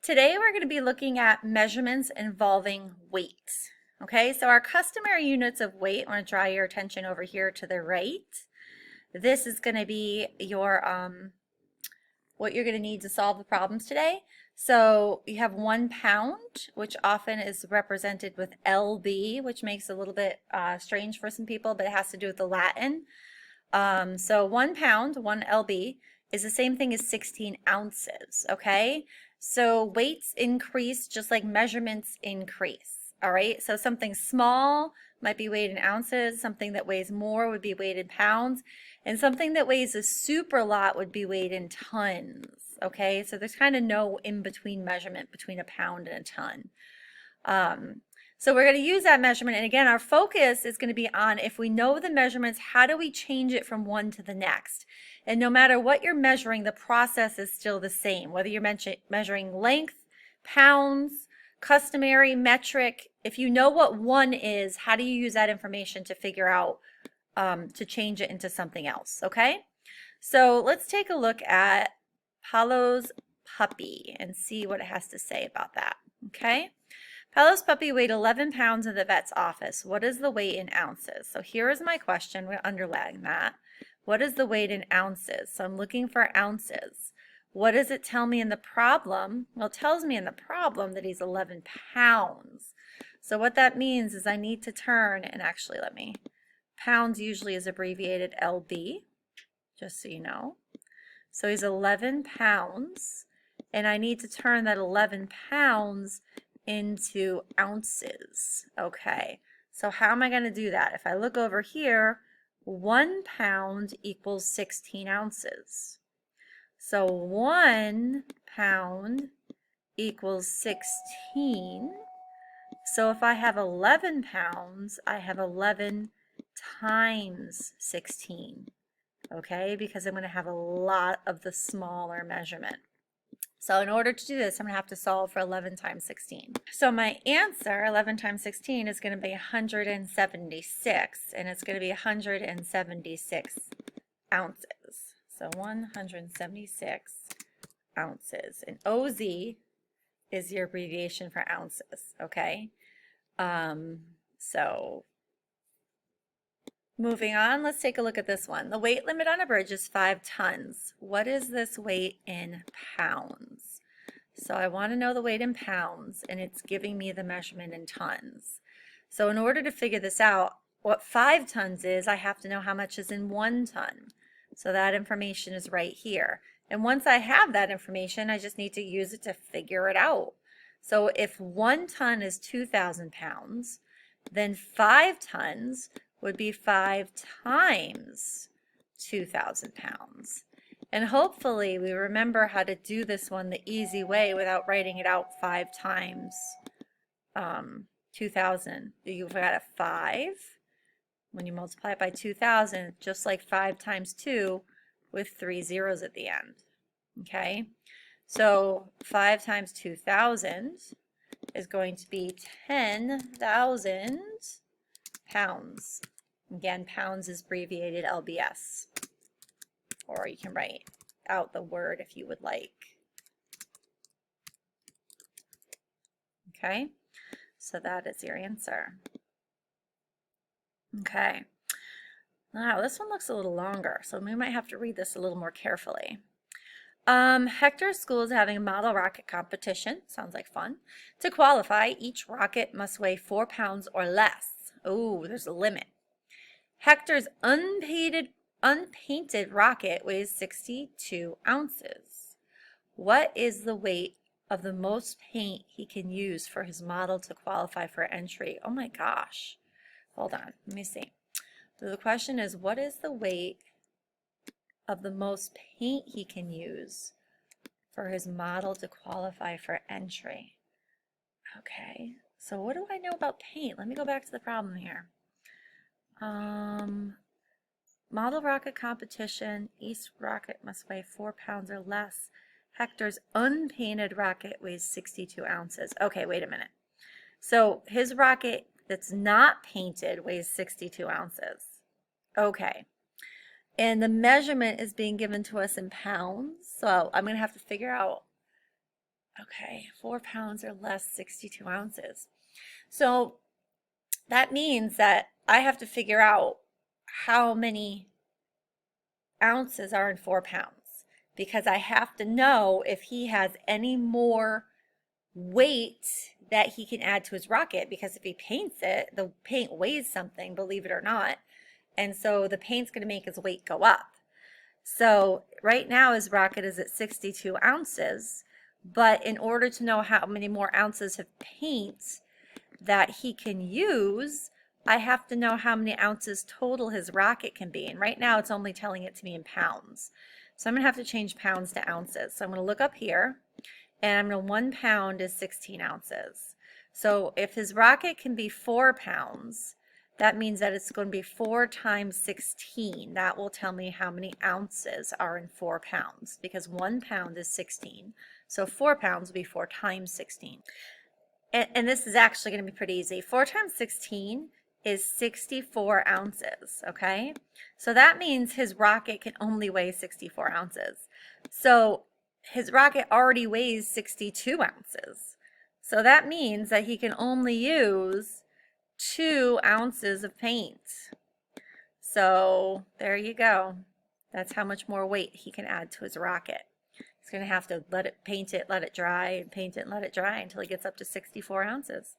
Today we're going to be looking at measurements involving weight. Okay, so our customary units of weight, I want to draw your attention over here to the right. This is going to be your what you're going to need to solve the problems today. So you have 1 pound, which often is represented with LB, which makes it a little bit strange for some people, but it has to do with the Latin. So 1 pound, 1 LB, is the same thing as 16 ounces, okay? So weights increase just like measurements increase, all right? So something small might be weighed in ounces, something that weighs more would be weighed in pounds, and something that weighs a super lot would be weighed in tons, okay? So there's kind of no in-between measurement between a pound and a ton. So we're going to use that measurement, and again, our focus is going to be on, if we know the measurements, how do we change it from one to the next? And no matter what you're measuring, the process is still the same, whether you're measuring length, pounds, customary, metric. If you know what one is, how do you use that information to figure out to change it into something else, okay? So let's take a look at Paolo's puppy and see what it has to say about that, okay? Paolo's puppy weighed 11 pounds in the vet's office. What is the weight in ounces? So here is my question. We're going to underline that. What is the weight in ounces? So I'm looking for ounces. What does it tell me in the problem? Well, it tells me in the problem that he's 11 pounds. So what that means is I need to turn, and actually pounds usually is abbreviated LB, just so you know. So he's 11 pounds, and I need to turn that 11 pounds into ounces. Okay, so how am I going to do that? If I look over here, 1 pound equals 16 ounces. So 1 pound equals 16. So if I have 11 pounds, I have 11 times 16. Okay, because I'm going to have a lot of the smaller measurement. So in order to do this, I'm going to have to solve for 11 times 16. So my answer, 11 times 16, is going to be 176, and it's going to be 176 ounces. So 176 ounces. And OZ is your abbreviation for ounces, okay? So moving on, let's take a look at this one. The weight limit on a bridge is 5 tons. What is this weight in pounds? So I want to know the weight in pounds, and it's giving me the measurement in tons. So in order to figure this out, what 5 tons is, I have to know how much is in 1 ton. So that information is right here. And once I have that information, I just need to use it to figure it out. So if 1 ton is 2,000 pounds, then 5 tons would be 5 times 2,000 pounds. And hopefully we remember how to do this one the easy way without writing it out 5 times 2,000. You've got a 5. When you multiply it by 2,000, just like 5 times 2 with 3 zeros at the end. Okay? So 5 times 2,000 is going to be 10,000 pounds. Again, pounds is abbreviated LBS, or you can write out the word if you would like. Okay, so that is your answer. Okay, now this one looks a little longer, so we might have to read this a little more carefully. Hector's school is having a model rocket competition. Sounds like fun. To qualify, each rocket must weigh 4 pounds or less. Oh, there's a limit. Hector's unpainted rocket weighs 62 ounces. What is the weight of the most paint he can use for his model to qualify for entry? Oh my gosh. Hold on, let me see. So the question is, what is the weight of the most paint he can use for his model to qualify for entry? Okay, so what do I know about paint? Let me go back to the problem here. Model rocket competition, each rocket must weigh 4 pounds or less. Hector's unpainted rocket weighs 62 ounces. Okay, wait a minute. So his rocket that's not painted weighs 62 ounces. Okay. And the measurement is being given to us in pounds. So I'm going to have to figure out Okay, 4 pounds or less, 62 ounces. So that means that I have to figure out how many ounces are in 4 pounds because I have to know if he has any more weight that he can add to his rocket, because if he paints it, the paint weighs something, believe it or not. And so the paint's going to make his weight go up. So right now his rocket is at 62 ounces, but in order to know how many more ounces of paint that he can use, I have to know how many ounces total his rocket can be. And right now it's only telling it to me in pounds. So I'm going to have to change pounds to ounces. So I'm going to look up here, and I'm going to 1 pound is 16 ounces. So if his rocket can be 4 pounds, that means that it's going to be 4 times 16. That will tell me how many ounces are in 4 pounds, because 1 pound is 16. So 4 pounds will be 4 times 16. And this is actually going to be pretty easy. 4 times 16 is 64 ounces, okay? So that means his rocket can only weigh 64 ounces. So his rocket already weighs 62 ounces. So that means that he can only use 2 ounces of paint. So there you go. That's how much more weight he can add to his rocket. He's going to have to let it, paint it, let it dry, and paint it and let it dry until he gets up to 64 ounces.